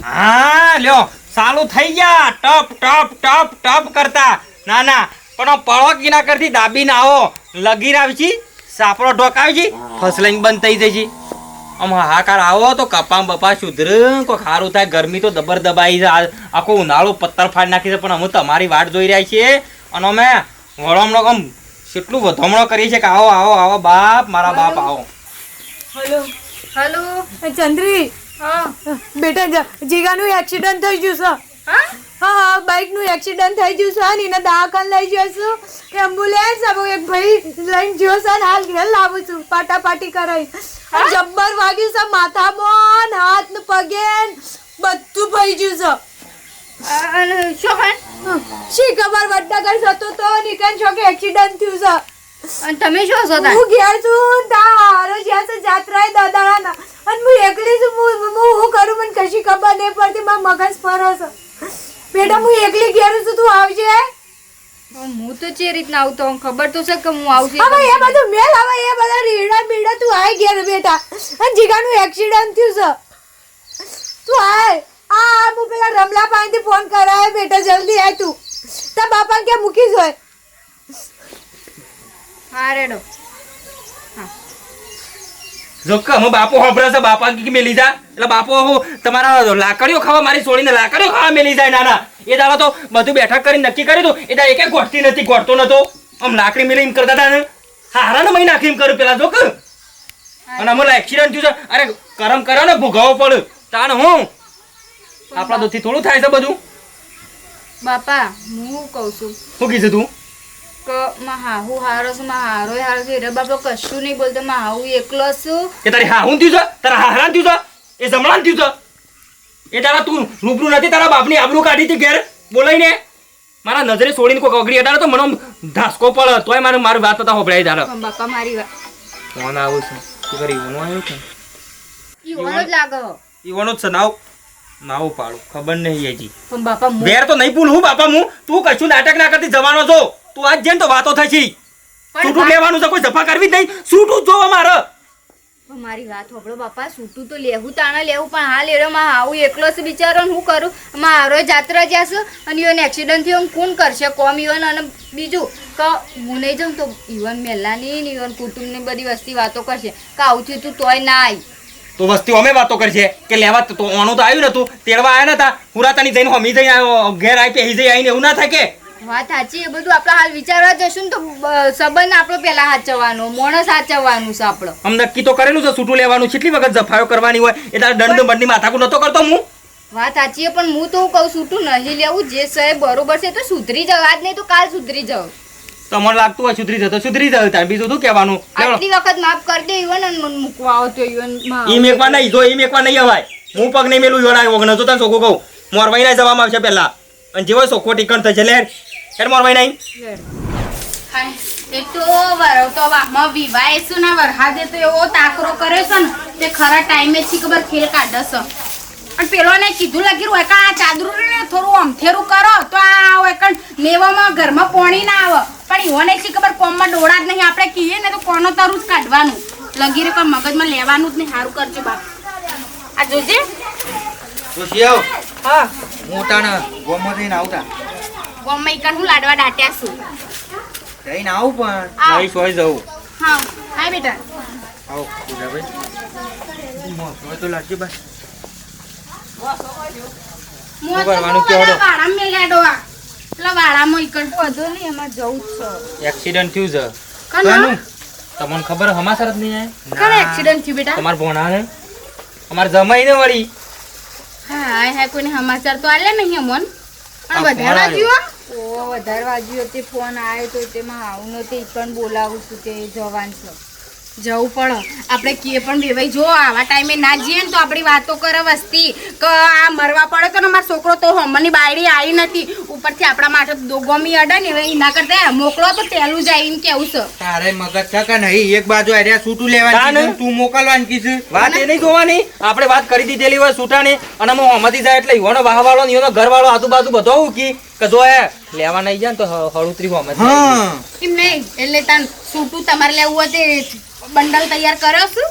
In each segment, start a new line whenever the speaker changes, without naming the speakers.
હા લ્યો ચાલુ થઈ ગયા ટપ ટપ ટપ ટપ કરતા ના ના પણ પળોકી ના કરતી દાબી ના આવો લગીર આવી છી સાપડો ઢોકાવી છી ફસલાઈ બંધ થઈ જઈ છી આમ હાહાકાર આવો તો કપામ બપા સુધર કોઈ સારું થાય ગરમી તો દબર દબાઈ છે આખો ઉનાળો પત્તર ફાડી નાખી છે પણ અમે તમારી વાટ જોઈ રહ્યા છીએ અને અમે વળમણો આમ કેટલું વધામણો કરીએ છીએ કે આવો આવો આવો બાપ મારા બાપ આવો
હેલો
હેલો
ચંદ્રી
હા
બેટા જીગાનું એક્સિડન્ટ થઈ ગયું છે
હા
હા બાઇકનું એક્સિડન્ટ થઈ ગયું છે ને એને દવાખાને લઈ જઈશું એમ્બ્યુલન્સ હવે એક ભાઈ લઈને ગયો છે ને હાલ ઘેર લાવું છું પાટાપાટી કરાઈ જબ્બર વાગ્યું છે માથામાં ને હાથ ને પગે ને બધું ભઈ ગયું છે
અને શું ખાન
શી ખબર વડનગર જતો તો નીકળ છો કે એક્સિડન્ટ થયું છે
અને તમે શું છો તા
હું ઘેર છું તા હારો જ્યાં છે જાત્રાએ દાદાના અને હું એકલી છું હું કરું મને કશી ખબર નહીં પડતી મારા મગજ ફરો છે બેટા હું એકલી ઘેર છું તું આવજે
હું તો જે રીતના આવતો ખબર તો છે કે હું આવશે
હવે એ બધું મેલ હવે એ બધા રીડા બીડા તું આય ઘેર બેટા અને જીગાનું એક્સિડન્ટ થયું છે તું આય આ હું પેલા રમલા પાસેથી ફોન કરાય બેટા જલ્દી આય તું તાર બાપા ક્યાં મૂકી જોય
હા રેડો
જો કે અમે બાપો હોભળે છે બાપા કે મેલી જા એટલે બાપો તમારા લાકડીઓ ખાવા મારી છોડીને લાકડીઓ ખાવા મેલી જાય નાના એ દાડા તો બધું બેઠક કરીને નક્કી કર્યું હતું એ દાડા એક ગોઠતી નથી ગોઠતો નતો આમ લાકડી મેલી એમ કરતા હતા ને હારાને મહી નાખી એમ કર્યું પેલા જો કે અને અમારે એક્સિડન્ટ થયું છે અરે કરમ કરો ને ભોગાવો પડે તાણ હું આપણા દોથી થોડું થાય છે બધું
બાપા હું કહું છું
શું કીધું તું
કે માં હાહુ હારો છે માં હારો છે રે બાપા કશું નહીં બોલતો માં હાહુ એકલો છું
કે તારી હાહું થયું છે તારા હારાન થયું છે એ જમણાન થયું છે એ તારા તું રૂબરૂ નથી તારા બાપની આબરૂ કાઢી હતી ઘેર બોલાઈને મારા નજરે છોડીને કોઈ અગડી અડાડે તો મને ધાસકો પડે તોય મારી વાત હતા હોભળાઈ તારા
પણ બાપા મારી વાત
કોણ આવું છે શું કરી ઈવનો આવ્યો છે
ઈવાનો જ લાગે
ઈવનો જ છે નાવ પાડું ખબર નહીં હજી
પણ બાપા
વેર તો નહીં ભૂલ હું બાપા હું તું કશું નાટક ના કરતી જવાનો છો તું આજ જેમ તો વાતો થશી છૂટું લેવાનું છે કોઈ જફા કરવી જ નહીં છૂટું જ જોવા મારે
પણ મારી વાત હોબળો બાપા છૂટું તો લેવું તાણા લેવું પણ હાલ એરો માં હાઉ એકલો છે બિચારો હું કરું માં હારો જાત્રા જશે અને ઈવન એક્સિડન્ટ થયો કોણ કરશે કોમ ઈવન અને બીજું કે હું નહીં જાઉં તો ઈવન મેલાની ને ઈવન કુટુંબની બધી વસ્તી વાતો કરશે કે આવું થયું તું તોય ના આવી
તો વસ્તી અમે વાતો કરશે કે લેવા તો ઓનું તો આવ્યું નતું તેડવા આવ્યા નતા પુરાતાની જઈને હમી જઈ ઘેર આવી પહેરી જઈ આવીને એવું ના થાય કે
વાત સાચી એ બધું આપણે હાલ વિચારવા જશું ને તો સંબંધ આપણો પેલા સાચવવાનો માણસ સાચવવાનું છે આપણો
આમ નક્કી તો કરેલું છે છૂટું લેવાનું કેટલી વખત જફાયો કરવાની હોય એ તારા દંડ બંડની માથાકૂટ નતો કરતો હું
વાત સાચી પણ હું તો કહું છૂટું નહીં લેવું જે છે બરોબર છે તો સુધરી જાવ આજ નહીં તો કાલ સુધરી જાવ
તમને લાગતું હોય સુધરી જતો તાર બીજું શું કહેવાનું
આટલી વખત માફ કરી દે ઈવન અને મને મૂકવા આવો તો ઈવન
ઈ મેકવા નહીં જો ઈ મેકવા નહીં હવાય હું પગ નહીં મેલું યોના વગર નતો તને સોકો કહું મોરવાઈ ના જવામાં આવશે પહેલા અને જેવો સોકો ટીકણ થશે લે હેર મોરવાઈ નહીં
એ તો વરો તો વાહમાં વિવાહ છે ને વરહાદે તો એવો તાકરો કર્યો છે ને તે ખરા ટાઈમે થી ખબર ખેલ કાઢે છે અને પેલો ને કીધું લાગી હોય કે આ ચાદરું ને થોડું અમથેરું કરો તો આ હોય કે લેવામાં ઘરમાં પોણી ના આવે પણ ઈવોને શી ખબર કોમમાં ડોળા જ નહીં આપણે કહીએ ને તો કોનો તરું જ કાઢવાનું લગીરે કોઈ મગજમાં લેવાનું જ નહીં સારું કરજો બાપ આ જોજે
જોશિયાવ
હા
હું તાણ ગોમાં જઈને આવતા
ગોમાં ઈકણ હું લાડવા દાટ્યા છું
જઈને આવું પણ
નહીં સોય જવું
હા હાય બેટા
આવો પૂજાભાઈ મોસમાં તો લાગશે બસ
કરવાનું કેવડો?
વાળા મેલ્યા ડોવા પેલા વાળામાં ઈકણ
બધો નહીં એમાં જવું જ છે
એક્સિડન્ટ થયું છે
કનું
તમને ખબર હમાસર જ નહીં આવે
કોને એક્સિડન્ટ થયું બેટા
તમાર ભોણા ને અમાર જમાઈ ને વળી
હા હા કોઈને સમાચાર તો આલ્યા નહીં અમન
આ
અને વધારવા
ફોન
જ્યો
ઓ વધારે વાગ્યું તે ફોન આવ્યો તો તેમાં આવું નહોતું ઈ પણ બોલાવું છું તે જવાન છે
જવું પડે આપણે કીએ પણ બેવાઈ જો આવા ટાઈમે ના જઈએ ને તો આપણી વાતો કરે વસ્તી કે આ મરવા પડે તો ને મારો છોકરો તો હમણાંની બાયડી આવી નથી ઉપરથી આપણા માટે ગોમી અડે ને એના કરતા મોકલો તો તેલું જાય એમ કેવું છે
તારે મગજ છે કે નહીં એક બાજુ આર્યા છૂટું લેવાનું કીધું, તું મોકલવાનું કીધું
વાત એ નહીં જોવાની આપણે વાત કરી દીધેલી હોય છૂટાની અને હું હમતી જાય એટલે ઈવાનો વાહવાળો ને ઈવાનો ઘરવાળો આજુબાજુ બધો આવું કે જો એ લેવા નહીં જાય ને તો હળુતરી હમત
હા
એમ નહીં એટલે તાન સૂટું તમારે લેવું હોય તે બંડલ તૈયાર કર્યો છું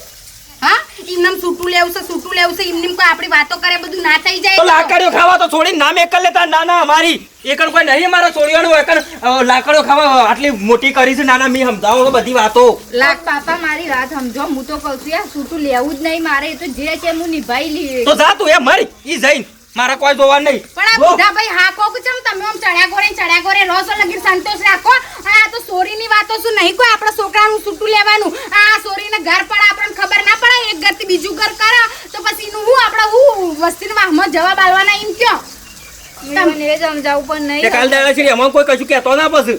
હા એમનેમ સૂટું લેવું છે એમનેમ કોઈ આપણી વાતો કરે બધું ના થઈ
તો
જાય
લાકડીઓ ખાવા તો છોડીને નામ એક લેતા ના અમારી એકણ કોઈ નહીં મારો છોડીવાનું એકણ લાકડીઓ ખાવા આટલી મોટી કરી છે નાના મી સમજાવો બધી વાતો
લાગ પાપા મારી વાત સમજો હું તો કહું છું યાર સૂટું લેવું જ નહીં મારે એ તો જે છે હું નિભાઈ લઈએ
તો જા તું એ મરી ઈ જઈને મારા કોઈ જોવા નહીં
પણ આ બુઢાભાઈ હા કોક ચમ તમે આમ ચડ્યા ગોરે રોસો લગીર સંતોષ રાખો અને આ તો સોરીની વાતો શું નહીં કોઈ આપણા છોકરાનું સૂટું લેવાનું આ સોરીને ઘર પડે આપણને ખબર ના પડે એક ઘરથી બીજું ઘર કરે તો પછી એનું હું આપણે હું વસ્તીના વાહમાં જવાબ આલવાના એમ કયો
મને એ સમજાવું પણ
તે
નહીં
કાલ દાડા છે એમાં કોઈ કશું કહેતો ના પછી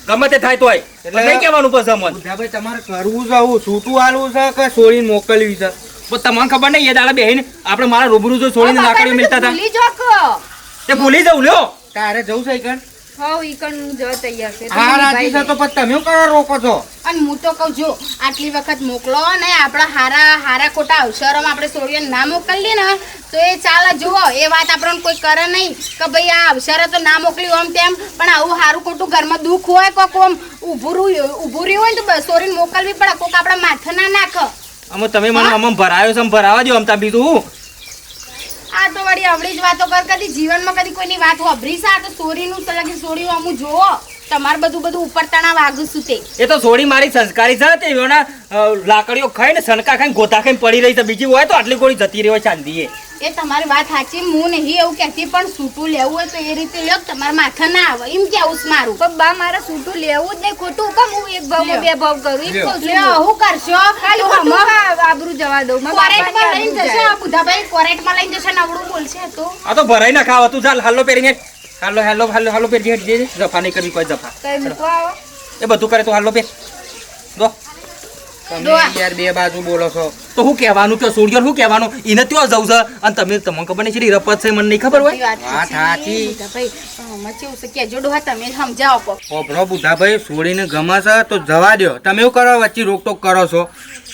ગમે તે થાય તોય એટલે નહીં કહેવાનું પછી અમન
બુધાભાઈ તમારે કરવું છે આવું છૂટું આલવું છે કે છોડીને મોકલવી છે
પણ તમને ખબર નહીં એ દાડા બેહીને આપણે મારા રૂબરૂ જો છોડીને લાકડીઓ મિલતા હતા
ભૂલી જો કે
તે ભૂલી જાવ લ્યો
તારે જવું છે કણ
હવ ઈ કણ હું જવા તૈયાર છે
હા રાજી છે તો પછી તમે શું કરવા રોકો છો
અને હું તો કહું જો આટલી વખત મોકલો ને આપણા હારા ખોટા અવસરોમાં આપણે સોરીઓને ના મોકલીએ ને તો એ ચાલે જુઓ એ વાત આપણને કોઈ કરે નહીં કે ભાઈ આ અવસરે તો ના મોકલ્યું આમ તેમ પણ આવું સારું ખોટું ઘરમાં દુઃખ હોય કોક આમ ઊભું રહ્યું હોય ને તો સોરીને મોકલવી પડે કોક આપણા માથે ના નાખ
અમે તમે મને આમ ભરાયો છે ભરાવા દો આમ તા બીજું
આ તો વળી આવડી જ વાતો કદી જીવનમાં કદી કોઈની વાત વાપરી છે આ તો સોરીનું તો લગી સોરીઓ અમું જોવો તમારે બધું ઉપરતાણા વાગું છું તે
એ તો છોડી મારી સંસ્કારી છે તે એના લાકડીઓ ખાઈને સનકા ખાઈને ગોતા ખાઈને પડી રહી છે બીજી હોય તો આટલી ગોળી જતી રહી હોય ચાંદીએ
એ તમારી વાત સાચી હું નહીં એવું કહેતી પણ સૂટું લેવું હોય તો એ રીતે લ્યો તમારા માથે ના આવે એમ કેવું છે મારું
પણ બા મારે સૂટું લેવું જ નહીં ખોટું કેમ હું એક ભાવમાં બે ભાવ કરું ઈ કહું છું
લ્યો હું કરશો
ખાલી ખોટું આબરૂ જવા દઉં મારા
કોરેટમાં
બાપાની
લઈને
આબરૂ
જશે
જાય.
આ બુધાભાઈ કોરેટમાં લઈને જશે ને આવડું બોલશે તો
આ તો ભરાઈ ના ખાવા તું ચાલ હાલો પહેરીને હાલો પહેરી હેઠ જજે જફા નહીં કરવી કોઈ જફા
કઈ મૂકવા આવો
એ બધું કરે તો હાલો પહેર દો
તમે યાર બે બાજુ બોલો છો
તો હું કહેવાનું કે સોડિયર હું કહેવાનું એને ત્યાં જવું છે અને તમને ખબર નહીં છે રપત છે મને નહીં ખબર હોય
વાત સાચી.
બુધાભાઈ આમાં કેવું છે કેજો ડોહા તમે સમજાવો
ઓભરો બુધાભાઈ છોડીને ગમે છે તો જવા દો તમે એવું કરો વચ્ચે રોકટોક કરો છો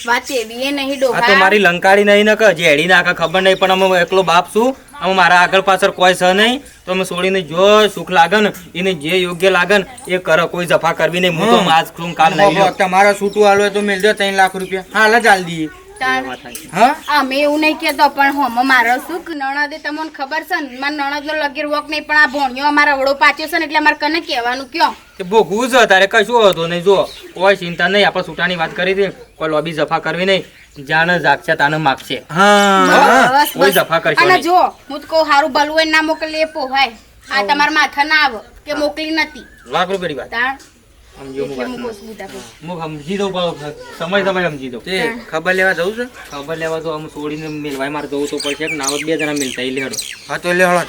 વાત એવી એ નહીં
આ તો
ડોહા
મારી લંકાડી નહીં ને કે જેડી નાખે ખબર નહીં પણ અમે એકલો બાપ છું અમે મારા આગળ પાછળ કોઈ છે નહીં તો અમે છોડીને જો સુખ લાગે ને એને જે યોગ્ય લાગે ને એ કરે કોઈ જફા કરવી નહીં હું તો આજ છું કાલ નહીં
ઓભરો, તમારે છૂટું હાલવું હોય તો મેલ દો 3 લાખ રૂપિયા હાલ જ હાલ દઈએ હા
અમે એવું નહીં કેતો પણ હોમ મારો સુખ નણદે તમને ખબર છે ને મારા નણદનો લગીર વોક નહીં પણ આ ભોણિયો અમારા વડો પાછો છે ને એટલે અમારે કને કહેવાનું કયો
તે ભોગવું છે તારે કશું હતું નહીં જો કોઈ ચિંતા નહીં આપણે છૂટાની વાત કરી હતી કોઈ લોબી જફા કરવી નહીં જાને જાગશે તાને માગશે
હા
બસ
કોઈ
બસ
જફા કરશો
અને
નહીં.
જો હું તો કહું હારું ભલું હોય ને ના મોકલી એ પોહાય આ તમારા માથા ના આવે કે મોકલી નથી
લાખ રૂપિયાની વાત
તાણ
સમજો હું
એટલે હું
વાત
કહું છું બુધાભાઈ.
હું સમજી દઉં પણ સમય સમજી દઉં
તે ખબર લેવા જવું છે
ખબર લેવા તો આમ છોડીને મેલવાય મારે જવું તો પડશે કે નાવત બે જણા મિલતા એ લેડો
હા તો લે હળો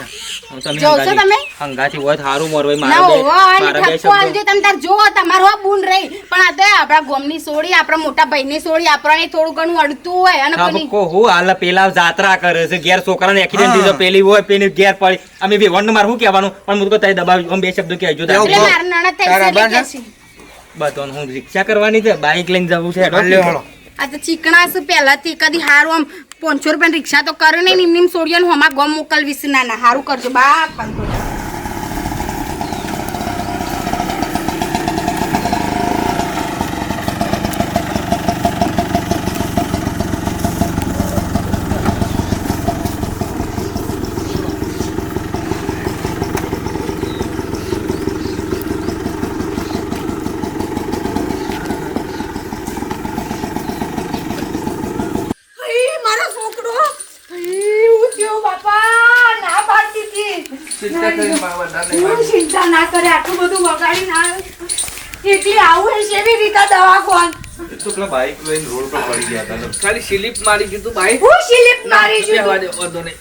તમે
જોવ છો તમે?
હંગાથી હોય તો સારું મોરવાય
ના
મારા બે
હોવા અને
મારા બે
ઠપકો
શબ્દો
આલજો તમે તાર જોવો તમારો આ બૂન રહી પણ આ તો આપણા ગોમની સોડી આપણા મોટા ભાઈની સોડી આપણને થોડું ઘણું અડતું હોય અને કોની
ઠપકો હું હાલ પેલા જાત્રા કરે છે ઘેર છોકરાને એક્સિડન્ટ દીધો પેલી હોય પેલી ઘેર પડી અમે બે વન માર શું કહેવાનું પણ હું તો તઈ દબાવી આમ બે શબ્દો કહેજો
એવું
એટલે મારા નણદ થઈ છે એટલે
તારા
કે છે.
બધો હું રિક્ષા કરવાની છે બાઇક લઈને જવું છે
લે હળો
આ તો ચીકણા છે પહેલાથી કદી હારું આમ 500 રૂપિયા રિક્ષા તો કરે નહીં નિમ સોડિયો ને હમા ગોમ મોકલવીશ ના હારું કરજો બા કરજો
અઈ, મારો છોકરો અઈ, હું થયો બાપા ના પાડતી હતી હું ચિંતા ના કરે આટલું બધું વગાડી ના એટલી આવું હશે એવી રીતે દવા કોણ
તો પેલા બાઈક લઈને રોડ પર પડી ગયા હતા ખાલી સ્લીપ મારી દીધું બાઈક
હું સ્લીપ મારી છું
બેહવા દે વાંધો નહીં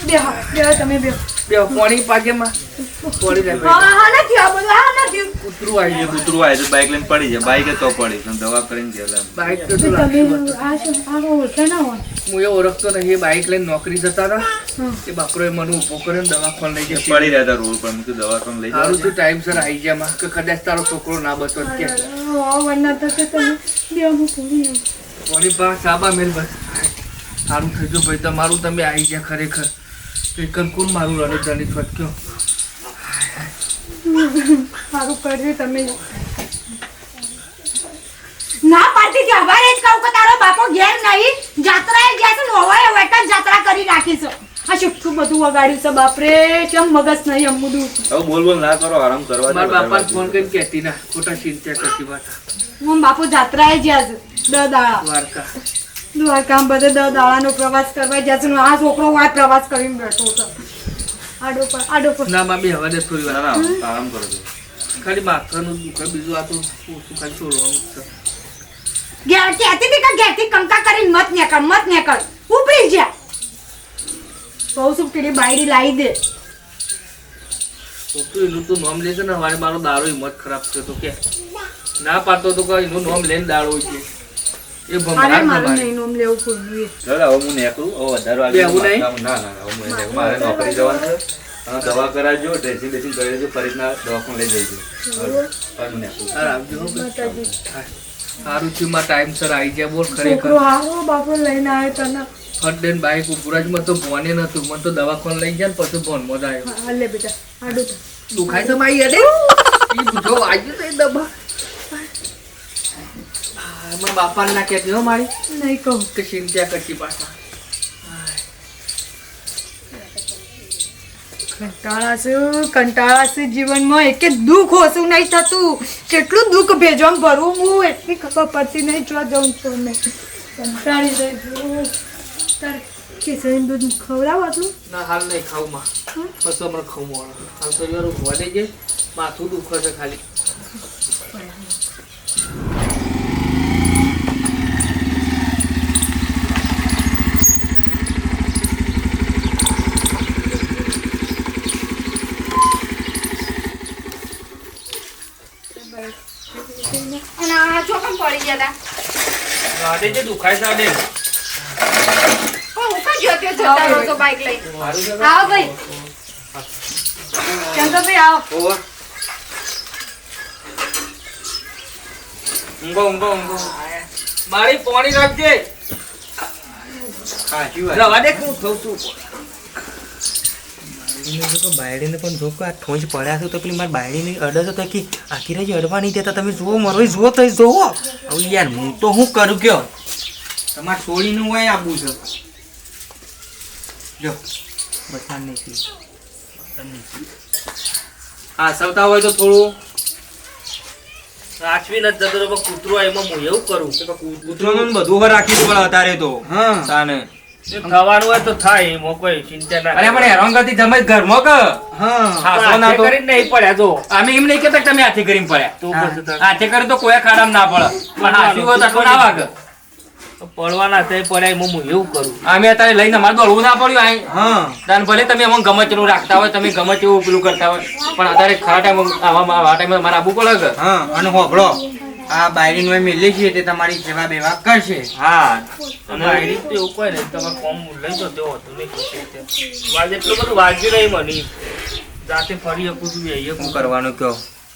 બેહો બેહો તમે બેહો
બે પાણી પાકેમાં પડી જાય
હા હા નથી આ બધું હા નથી
કૂતરું આવી જાય કૂતરું આવે તો બાઈક લઈને પડી જાય બાઈક તો પડી પણ દવા કરીને ગયેલા બાઈક તો
તમે આ શું આ ઓળખે ના હોય
હું એ ઓળખતો નહીં એ બાઈક લઈને નોકરી જતા હતા એ બાપરોએ મને ઊભો કર્યો દવાખાને લઈ જાય પડી રહ્યા હતા રોડ પર મેં દવાખાને લઈ સારું તું ટાઈમસર આવી ગયા માં કે કદાચ તારો છોકરો ના બચો કે
વરના તો તમે બે હું પૂરી
કોની પાસે સાબા મેલ બસ સારું થયું ભાઈ તમારું તમે આવી ગયા ખરેખર એકન કોણ મારું રડે ચાલી ફટક્યો
સારું કર્યું તમે ના પાડતી હતી, હવારે જ કહું કે તારો બાપો ઘેર નહીં જાત્રાએ ગયા છે ને હવાએ વેટા જાત્રા કરી નાખી છે આ કેટલું બધું વગાડ્યું છે બાપરે કેમ મગજ નહીં અમુદું
હવે બોલ બોલ ના કરો આરામ કરવા દો.
મારા બાપાને ફોન કરીને કહેતી ના ખોટા ચિંતા કરતી માતા
હું બાપુ જાત્રાએ ગયા છે 10 દાડા
દ્વારકા
દ્વારકામાં બધે 10 દાડાનો પ્રવાસ કરવા ગયા છે ને આ છોકરો આ પ્રવાસ કરીને બેઠો છે આડો પર
ના માં બે હવા દે થોડી
ના
વાર
ના આરામ કરો છો.
ખાલી માથાનું દુખે બીજું આ તો ઓછું ખાલી છોડવાનું જ છે
ઘેર કહેતી હતી કે ઘેરથી કંકા કરીને મત નેકળ ઉપરી જા બહુ શું પેલી બાયડી લાવી દે
ખોટું એનું તો નામ લેશે ને હવારે મારો દારૂ હિંમત ખરાબ છે તો કે ના પાડતો તો કે એનું નામ લઈને દારૂ છે એ
અરે
ભમરાટ
મારું
તમારે
નહીં નામ લેવું કોઈનું
ચાલો હવે હું નીકળું. હવે વધારે વાગે
બેહવું નહીં?
ના ના હવે હું નીકળું. મારે નોકરી જવાનું છે. અને દવા કરાવજો, ડ્રેસિંગ બેસિંગ કરી દેજો, ફરી રીતના દવાખાને લઈ જઈજો. હવે હું નીકળું.
તાર આવજો હો ભાઈ. સારું થયું માં ટાઈમસર આવી જાય બોલ
છોકરો
ખરેખર
આવો બાપુ લઈને આવ્યો તને
ફટ બાઈક ઉપરાજમાં તો ભોને નતું મને તો દવાખાને લઈ જાય ને પછી ભોનમાં જ આવ્યો
હા લે બેટા આડો
દુખાય તો મારી અડે ઈ બુઢો વાગ્યો તો એ દબા મારા બાપાને ના કહેતી હો મારી
નહીં કહું
કે ચિંતા કરતી પાછા
કંટાળા છે જીવનમાં એક દુઃખ ઓછું નહીં થતું કેટલું દુઃખ ભેજવામાં ભરવું હું એટલી ખબર પડતી નહીં જો જાઉં છું મેં કંટાળી રહી છું તાર ખીચડીનું દૂધ ખવડાવો છું
ના હાલ નહીં ખાવું માં પછી હમણાં ખાવું મળે હાલ તો યાર વધે જાય માથું દુખે છે ખાલી
અને આ ચોકમ પડી ગયા હતા
ગાડે જે દુખાય છે આડે
પણ હું કઈ જતો જતા રહો છો બાઈક લઈ આવો ભાઈ
ચંદ્રભાઈ આવો
ઓવર ઊંઘો
મારી પાણી રાખજે
સાચી વાત.
રવા દે હું થઉં છું
બાયડીને પણ જો આ ઠોંચ પડ્યા છે તો પેલી મારી બાયડીને અડે છે તો કે આખી રાત અડવા નહીં દેતા તમે જુઓ મરો જુઓ તો જોવો
હવે યાર હું તો શું કરું કયો તમારે છોડીનું હોય આપવું છે જો
બસાન નહીં
હા સવતા હોય તો થોડું સાચવી નથી જતો તો કૂતરો એમાં હું એવું કરું
કૂતરોનું ને બધું રાખી પડે અત્યારે તો
હા
તાને
થવાનું હોય તો થાય એમાં કોઈ ચિંતા ના
અરે પણ હેરાન કરતી તમે ઘરમાં કે
હા
હાથો ના તો
કરીને નહીં પડ્યા જો
અમે એમ નહીં કેતા કે તમે હાથે કરીને પડ્યા
તું પછી તાર
હાથે કરી તો કોઈ ખાડામાં ના પડે પણ હાથી હોય તો આટલો ના વાગે
પડવાના થઈ પડ્યા એમાં હું એવું કરું
અમે અત્યારે લઈને અમારે દોડવું ના પડ્યું અહીં
હા
તાન ભલે તમે અમને ગમે તેવું રાખતા હોય તમે ગમે તેવું પેલું કરતા હોય પણ અત્યારે ખરા ટાઈમ આવા ટાઈમે મારે આવવું પડે કે
હા અને હોભળો આ બાયડીનું મેલી છીએ તે તમારી સેવા બેવા કરશે
હા
અને આઈડી તો એવું કોઈ નહીં તમારે ફોર્મ લઈ તો તેવો હતું નહીં કોઈ રીતે વાજ એટલું બધું વાંચ્યું નહીં મને જાતે ફરી શકું છું એ
શું કરવાનું કયો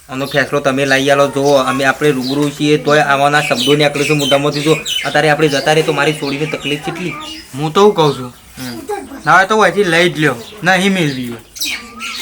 આનો ફેસલો તમે લઈ આલો જુઓ અમે આપણે રૂબરૂ છીએ તોય આવાના શબ્દો નીકળે છે મોઢામાંથી જો અત્યારે આપણે જતા રહે તો મારી છોડીને તકલીફ કેટલી
હું તો કહું છું હવે તો અહીંથી લઈ જ લ્યો નહીં મેળવી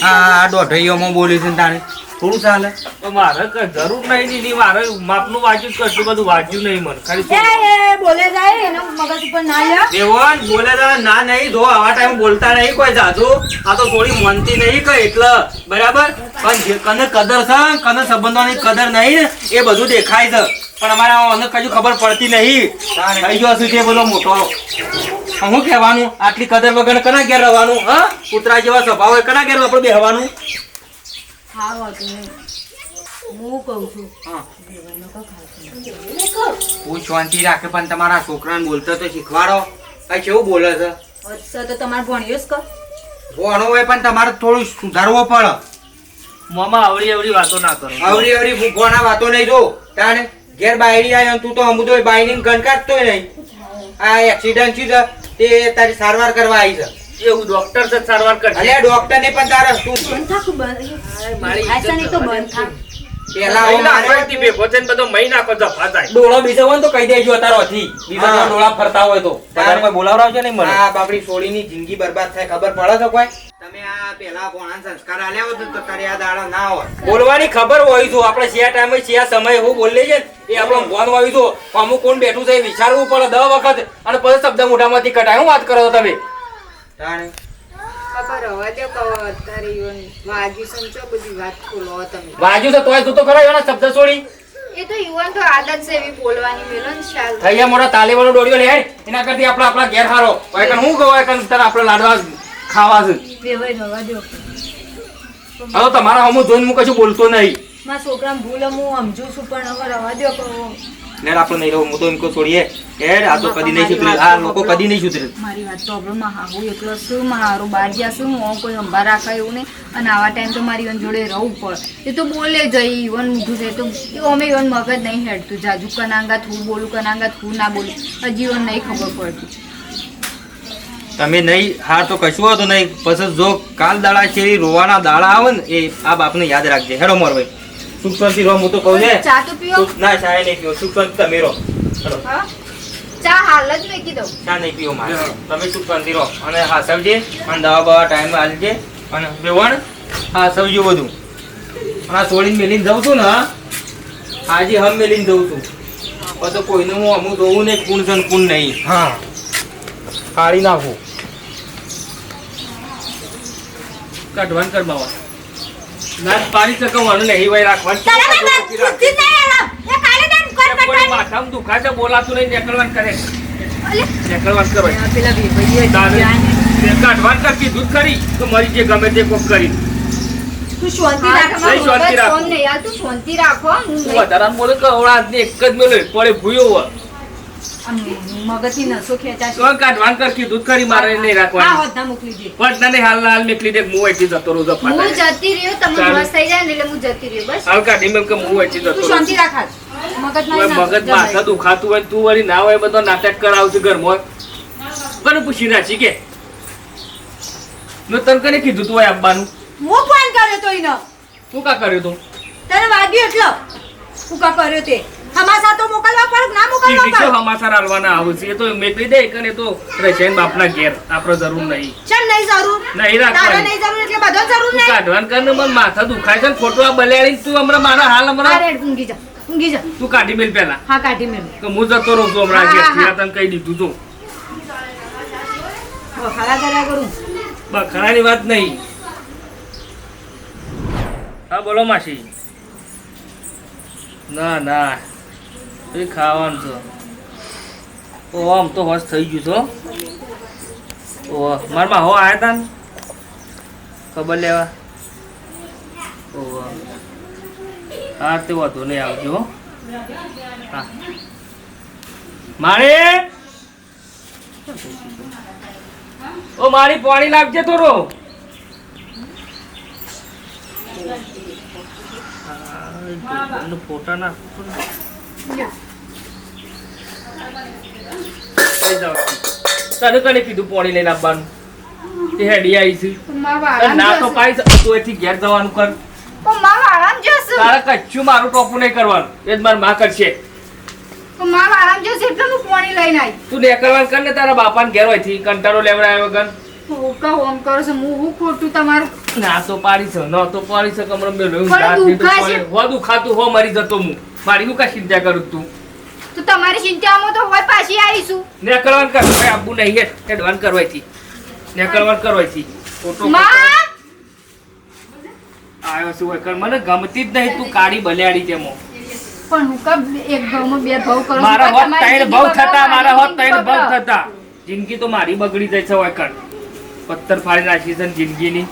આ દોઢઈઓમાં બોલી છે ને તાણે થોડું ચાલે
તો મારે કઈ જરૂર નહીં દીધી મારે માપનું વાંચ્યું જ કશું બધું વાંચ્યું નહીં મને ખાલી
એ બોલે જાય એનો મગજ ઉપર ના લે
દેવન બોલે ના નહીં જો આવા ટાઈમ બોલતા નહીં કોઈ જાજુ આ તો થોડી મનતી નહીં કઈ એટલે બરાબર પણ જે કને કદર છે કને સંબંધોની કદર નહીં ને એ બધું દેખાય છે પણ અમારા અમને કશું ખબર પડતી નહીં થઈ ગયો હશે તે બધો મોટો શું કહેવાનું આટલી કદર વગર કના ઘેર રહેવાનું હા કૂતરા જેવા સ્વભાવ હોય કના ઘેર આપણે બેહવાનું
હા વાંધો નહીં હું કહું છું
હું શાંતિ રાખે પણ તમારા છોકરાને બોલતો તો શીખવાડો કઈ કેવું બોલે છે
અચ્છા તો તમારે ભણ્યો જ કર
ભણો હોય પણ તમારે થોડું સુધારવો પડે
મામા અવળી અવળી વાતો ના કરો
આવરી આવરી ભૂખવાના વાતો નહીં જો તાણે ઘેર બાયડી આવ્યો તું તો અમુદો બાયડી ગણકારતોય નહીં આ એક્સિડન્ટ થયું છે તે તારી સારવાર કરવા આવી છે
એવું ડોક્ટર છે સારવાર કરશે
અલ્યા ડોક્ટર ને પણ તારે તું
બંધ થાક બંધ
મારી
આશા નહીં તો બંધ થાક
પેલા આવો મારે
ભેગો છે ને બધો મહી નાખો જફા થાય
ડોળો બીજો હોય ને તો કહી દેજો અત્યારે હતી બીજા
હા.
ડોળા ફરતા હોય તો વધારે કોઈ બોલાવરાવજો નહીં મને
આ બાપડી છોડીની જિંદગી બરબાદ થાય ખબર પડે છે કોઈ તમે આ પેલા ભોણા સંસ્કાર આલ્યા હોત ને તો તારે આ દાડા ના હોત
બોલવાની ખબર હોય તો આપણે શિયા ટાઈમે શિયા સમય હું બોલે છે ને એ આપણો ભોન હોય તો અમુક કોણ બેઠું છે એ વિચારવું પડે 10 વખત અને પછી શબ્દો શબ્દ મોઢામાંથી કઢાય હું વાત કરો છો તમે
તાણે
બાપા રવા દો કહો અત્યારે ઈવન વાગ્યું સંચો બધી વાત ખોલો તમે
વાજુ છે તોય તું તો ખરો એના શબ્દ છોડી
એ તો ઈવન તો આદત છે એવી બોલવાની મેલન શાલ
અહીંયા મોટા તાલીવાનો ડોડિયો લે એના કરતી આપણા ઘેર હારો વાયકન હું ગવાય કન તાર આપણે લાડવા ખાવા છે
વેવાઈ રવા દો
હવે તમારા હમું જોઈને હું કશું બોલતો નહીં
મારા છોકરાને ભૂલ હું સમજુ છું પણ હવે રવા દો કહો
યાર આપણે નહીં રહું હું તો એમ કહું છોડીએ યાર આ તો કદી નહીં સુધરે આ લોકો કદી નહીં સુધરે
મારી વાત તો આપણે માં હાવું એકલો છું મારું બહાર જશું હું કોઈ અંબાર રાખા એવું નહીં અને આવા ટાઈમ તો મારી ઈવન જોડે રહું પડે એ તો બોલે જઈ ઈવન મીઠું છે તો અમે ઈવન મગજ નહીં હેડતું જાજુ કનાંગાત હું બોલું કનાંગાત હું ના બોલું હજી ઈવન નહીં ખબર પડતી
તમે નહીં હાર તો કશું હતું નહીં પછી જો કાલ દાડા શેરી રોવાના દાડા આવે ને એ આ બાપને યાદ રાખજે હેડો મોર ભાઈ સુખ શાંતિ રહો હું તો કહું છે
ચા તો પીઓ
ના ચા નહીં પીવો સુખ શાંતિ તમે રહો હેડો
હા ચા હાલ જ મેકી દઉં
ચા નહીં પીવો મારે તમે સુખ શાંતિ રહો અને હા સવજે અને દવા બવા ટાઈમ આલજે અને બેવણ હા સવજો બધું અને આ છોડીને મેલીને જાઉં છું ને આજે હમ મેલીને જઉં છું પછી કોઈનું હું અમુક જોવું નહીં કુણ છે ને કુણ નહીં હા કાઢી નાખું કાઢવાનું કર બાવા ના પાડી શકવાનું નહીં ભાઈ રાખવાનું માથામાં દુખા છે બોલાતું નહીં નીકળવાનું કરે નીકળવાનું કરો
પેલા વેવાઈ
કાઢવાનું કર કીધું જ ખરી તો મરી જે ગમે તે કોક કરી
તું શાંતિ
હા,
રાખ
તમારું
શાંતિ
મગજ
રાખો.
ફોન નહીં આ તું શાંતિ રાખો હું
તું
નહીં.
વધારાનું બોલે કે હવડા હાથની એક જ મેળવે પડે ભૂયો
મગજથી નસો ખેંચાશે
તો કાઢવાનું કર કીધું જ ખરી મારે નહીં
હા
રાખવાનું
હોત ના મોકલી દે
પટ ના હાલ હાલ મેકલી દે હું અહીંથી જતો રહું
હું
જફા
જતી રહ્યો તમે
ચાલ.
બસ થઈ જાય ને એટલે હું જતી રહ્યો બસ
હાલ કાઢી મેં કે હું અહીંથી જતો
તું
રહું
શાંતિ રાખ હાલ. મગજમાં ના
મગજ માથા દુખાતું હોય ને તું વળી ના હોય બધો નાટક કરાવશે ઘરમાં કોને પૂછી નાખી કે મેં તને કને કીધું તું હોય આવવાનું
હું ફોન કર્યો તો ઈનો
શું કા કર્યું તું
તને વાગ્યું એટલે હું કા કર્યો તે હમાસા તો મોકલવા પડે ના મોકલવા
ઈ
પડે
હમાસા હાલવાના આવું છે એ તો મેકલી દે કને તો રશિયન બાપના ઘેર આપણો જરૂર નહીં
ચમ નહીં જરૂર
નહીં
તારે
રાખવાની
નહીં જરૂર એટલે બધો જરૂર
તું
નહીં
કાઢવાનું કર ને મને માથા દુખાય છે ને ખોટું આ બલેડી તું હમણાં મારા હાલ હમણાં
અરે ઊંઘી જા ઊંઘી જા
તું કાઢી મેલ પેલા
હા કાઢી મેં
કે હું જતો રહું છું હમણાં
હા,
ઘેરથી.
હા.
આ તને કહી દીધું તું
ખરા કર્યા કરું
બખરાની વાત નહીં હા બોલો માસી ના ના એ ખાવાનું છે ઓ આમ તો હોશ થઈ ગયું છો ઓ મારા હો આવ્યા તા ને ખબર લેવા ઓ હા તે વાંધો નહીં આવજો હો. હા મારે ઓ મારી પાણી લાગજે થોડો ફોટા ના તને કને કીધું પાણી લઈને આવવાનું તે હેડી આવી છે
મારા
તને ના તો
વાળામાં
પાડી તું એથી ઘેર જવાનું કર
પણ મારા વાળામાં જશે
તારે કચ્છું મારું ટોપું નહીં કરવાનું એ જ મારી માં કરશે
પણ મારા વાળામાં જશે એટલે હું પાણી લઈને આવી
તું નીકળવાનું કર ને તારા બાપાને ઘેર હોયથી કંટાળો લેવડાવ્યો વગર
હું કહું આમ કરો છો હું ખોટું તમારું
ના તો પાડી છે ન તો પાડી છે કમર મેં
પણ દુખાય છે.
હો દુખાતું હો મરી જતો હું મારી હું કા ચિંતા કરું તું
તો તમારી ચિંતામાં તો હોય પાછી આવીશું
નીકળવાનું કર ભાઈ આબુ નહીં હેડવાનું કરવાથી નીકળવાનું કરવાથી ફોટો
માં
આવ્યો શું હોય કર મને ગમતી જ નહીં તું કાળી બલિયાડી તેમાં
પણ હું કબ એક ભાવમાં બે ભાવ કરો છો?
મારા હોત
તમારી
ત્રણ ભાવ
જિંદગી
થતા મારા હોત
બગડો,
ત્રણ ભાવ
બગડો.
થતા જિંદગી તો મારી બગડી જાય છે હોય કર પથ્થર ફાડી નાખી છે ને જિંદગીની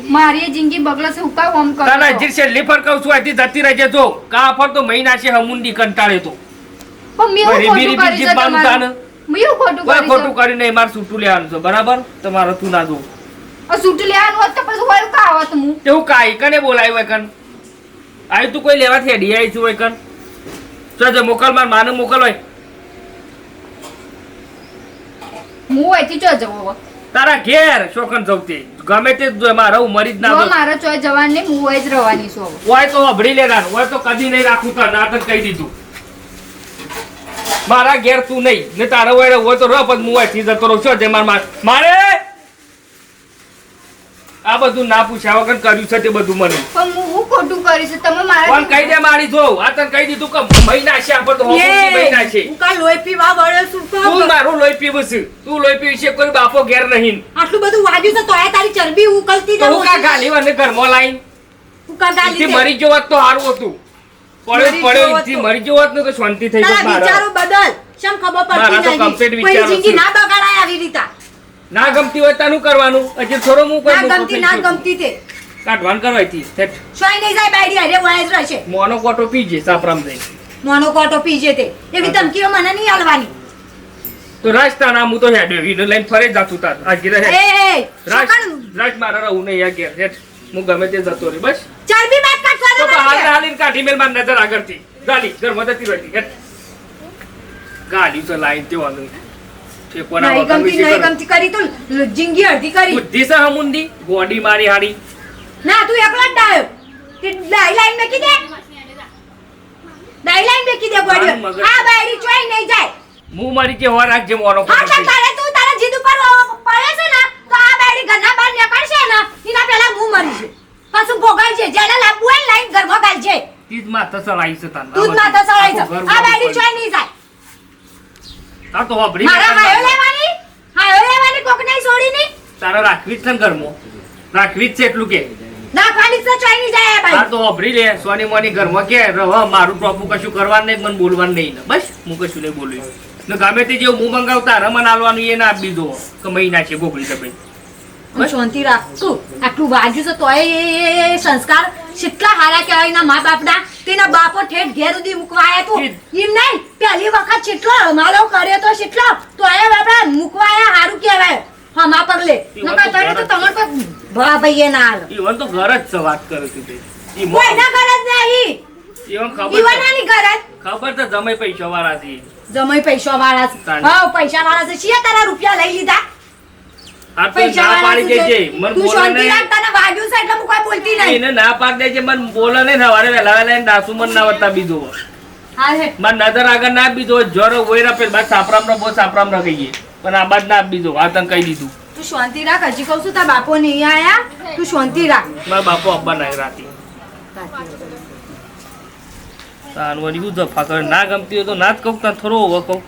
મારી એ જિંદગી બગડે છે હું કાં આમ કરો
તારા
છો?
હજી છેલ્લી ફર કહું છું અહીંથી જતી રહેજે તો કા ફર તો મહી નાખે હમુંડી કંટાળે તો
પણ મેં એવું
રીબી
ખોટું
રીબી
કર્યું છે
જીવવાનું
તમારું?
તાને
મેં એવું ખોટું
કોઈ
કર્યું
ખોટું
છે?
કરીને મારે છૂટું લેવાનું છે બરાબર તમારે તું ના જોવું
આ સૂટ લેવાનું હોત તો પછી હોય કાં આવત હું?
તેવું કાંઈ કને બોલાય હોય કન આવી તું કોઈ લેવાથી અડી આવી છું હોય કન જો મોકલ માર માને મોકલ હોય
હું અહીંથી ચો જવો હવે?
તારા ઘેર શોખન સૌથી ગમે તે જ મારે હું મરી જ ના
જો
દઉં
મારે ચોય જવાનું નહીં હું હોય જ રહેવાની છું હવે.
હોય તો અભડી લેવાનું હોય તો કદી નહીં રાખું તને આ તને કહી દીધું મારા ઘેર તું નહીં ને તારા હોય તો રહ પછી હું અહીંથી જતો રહું છું જે મારે
આ બધું ના પૂછ્યા વગર કર્યું છે તે બધું મને
પણ હું ખોટું કરીશ તમે
કોણ
મારા
કહી દે મારી જો આ તને કહી દીધું કે મહિના છે આપણે તો હોમવર્ક મહિના છે
હું કાલ લોહી પીવા વળ્યો છું તો
તું મારું લોહી પીવું છે તું લોહી પીવી છે કોઈ બાપો ઘેર નહીં
આટલું બધું વાગ્યું છે તોય તારી ચરબી ઉકળતી
તો હું કા ગાલી અને ઘરમાં લાઈન
ઉકા ગાલી
ઈથી મરી જવો તો સારું હતું પડ્યો ઈથી મરી જવો ને કે શાંતિ થઈ
તારા
જાય
વિચારો બદલ શમ ખબર
મારા તો
પડતી
complete
નહીં
વિચારો
કોઈ જિંદગી
છે.
ના બગાડાય આવી રીતે
ના ગમતી હોય તાનું કરવાનું હજી થોડો હું કોઈ
ના
મોટો
ગમતી
થઈ
ના
ગયો.
ગમતી તે
કાઢવાનું કરવાથી થેટ
સોય નહીં જાય બાયડી અરે વાય જ રહેશે
મોનો કોટો પીજે સાપરામ જઈ
મોનો કોટો પીજે તે એવી ધમકીઓ મને નહીં આલવાની
તો રાજસ્થાન આમ હું તો હેડ્યો ઈને લઈને ફરે જાતું તાર આ ગીરે
એ એ
રાજ
સકન
રાજ મારા રહું નહીં આ ઘેર હેઠ હું ગમે તે જતો રહી બસ
ચરબી બાદ
તો
કાઢવા
હાલ હાલીને કાઢી મેલ માર નજર આગળથી ગાડી ઘરમાં જતી રહેતી હેઠ ગાડી તો લાઈન તે વાંધો નહીં. ઠેકવાના
નહીં
વગર
ગમતી
વિશે
નહીં
કરો.
ગમતી કરી તું જિંદગી અડધી કરી
બુદ્ધિ છે હમુંદી ગોડી મારી હાડી
ના તું એકલો જ ડાયો તે ડાઈ લાઈન મેકી દે ડાઈ લાઈન મેકી દે ગોડીઓ
મારું મગજ-
આ બાયડી ચોઈ નહીં જાય
હું મારી જે હોર રાખજે મોનો
હા
કોટો
તો તારે તું તારા જીદ ઉપર પડે છે ને તો આ બાયડી ઘરના બહાર નીકળશે ને એના પહેલા હું મરી છે પાછું ભોગાય છે જેને લાવવું હોય ને લાઈન ઘરમાં ગાલ છે
તીજ માથા સળાઈ છે તાન
તું જ માથા સળાઈ છે
આખું ઘર
આ બાયડી
ભરું
ચોઈ નહીં જાય
આ તો વાપરી
મારા હાયો લેવાની કોક નહીં છોડી નહીં
તારા રાખવી જ છે ને ઘરમાં રાખવી જ છે એટલું કે
નાખવાની જ ચોઈ નહીં જાય આ
આ
બાયડી
તો વાપરી લે સોની મોની ઘરમાં કે રવા મારું ટોપું કશું કરવાનું નહીં મને બોલવાનું નહીં ને બસ હું કશું નહીં બોલું ને ગમે તે જેવું હું મંગાવતા રમન આલવાનું એ ના આપી દો કે મહિના છે ગોગળી દબાઈ
હું શાંતિ રાખ તું આટલું વાગ્યું છે તોય એ સંસ્કાર કેટલા હારા કહેવાય એના મા બાપના તેના બાપો ઠેઠ ઘેર સુધી મૂકવાયા તું એમ નહીં પહેલી વખત કેટલો મારો કર્યો તો કેટલો તો એ બાપા મૂકવાયા હારું કહેવાય હમા પગલે નકા તને તો તમાર પર ભા ભાઈએ ના હાલ
ઈવન તો ઘર જ છે વાત કરે છે તે ઈ મો-
કોઈના ઘર જ નહીં
ઈવન ખબર
દીવાનાની ઘર જ
ખબર તો જમાઈ પૈસા વાળા છે
જમાઈ પૈસા વાળા છે
તાણી.
હા પૈસા વાળા છે શિયા તારા રૂપિયા લઈ લીધા
આ તો
પૈસા
ના
વાળા
પાડી
છે
દેજે મને
તું
બોલે
શાંતિ
નહીં
રાખ તને વાગ્યું છે એટલે હું કોઈ બોલતી નહીં
એને ના પાડી દેજે મને બોલે નહીં સવારે વહેલા વહેલા દાસુ મન ના વતા બીજો
હા હે
મને નજર આગળ ના બીજો જોરો વોયરા પેલ બાદ સાપરામ નો બહુ સાપરામ ન ગઈએ પણ આ બાદ ના બીજો આ તને કહી દીધું
તું શાંતિ રાખ હજી કહું છું તાર બાપો નહીં આયા તું શાંતિ રાખ
મારા બાપુ અબ્બા ના રાતી તાન વળી હું જફા કરે ના ગમતી હોય તો ના જ કહું તાન થોડો હવે કહું